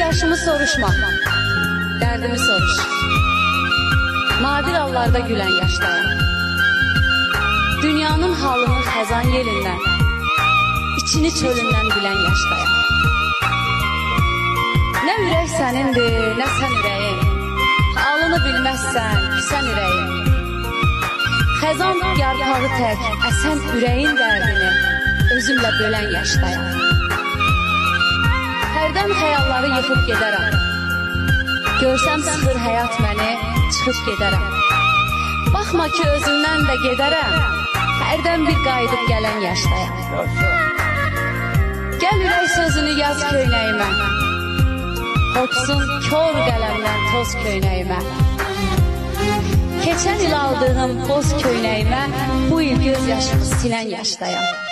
yaşımı soruşma, dərdimi soruş. Nadir hallarda gülen yaşdayım. Dünyanın halını xəzan yelindən, içini çölündən bilən yaşdayım. Nə ürək sənindir, nə sən ürəyin. Halını bilməzsən, küsən ürəyin. Xəzan yarpağı tək, əsən ürəyin dərdini özümlə bölən yaşdayım. Hərdən xəyalları yıxıb gedərəm. Görsəm sıxır həyat məni, çıxıb gedərəm. Baxma ki, özümdən də gedərəm. Hərdən bir qayıdıb gələn yaşdayım. Gəl ürək sözünü yaz köynəyimə. Hopsun kör qələmdən toz köynəyimə. Keçən il aldığım boz köynəyimə bu il göz yaşımı silən yaşdayım.